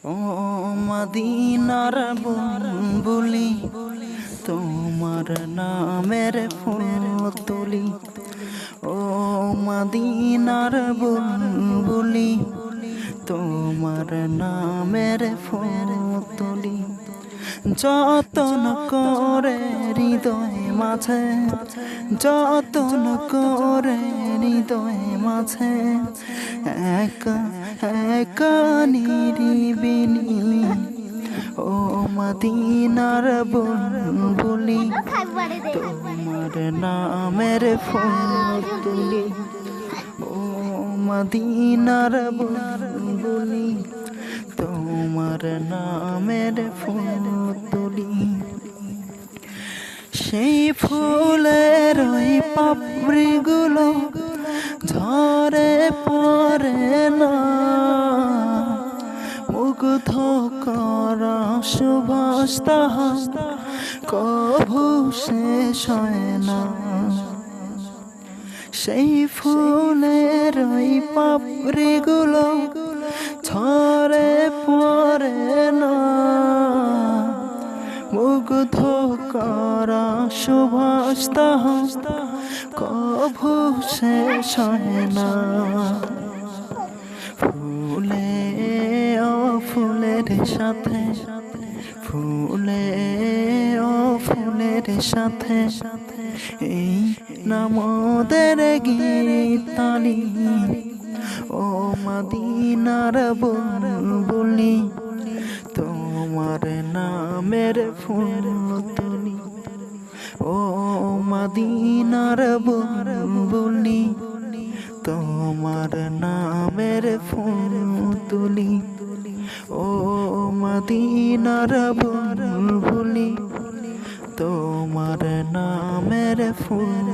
ও মদিনার বুলবুলি তোমার নামের ফুল তুলি। ও মদিনার বুলবুলি তোমার নামের ফুল তুলি। যতন করে হৃদয় মাঝে, যতন করে হৃদয় মাঝে একা একা নিরিবিলি। ও মদিনার বুলবুলি তোমার নামের ফুল তুলি। ও মদিনার বুলবুলি তোমার নামের ফুল তুলি। সেই ফুলের ওই পাপড়িগুলো ঝরে পড়ে না, মুগ্ধ করা সুবাস তাহার কভু শেষ হয় না। সেই ফুলের ওই পাপড়িগুলো ঝরে পড়ে না, মুগ্ধ করা সুবাস তাহার কভু শেষ হয় না। ফুলে ও ফুলের সাথে, ফুলে ও ফুলের সাথে এই নামদের গীতালি। ও মদিনার বুলবুলি তোমার নামের ফুল তুলি। ও মদিনার বুলবুলি তোমার নামের ফুল তুলি। ও মদিনার বুলবুলি তোমার নামের ফুল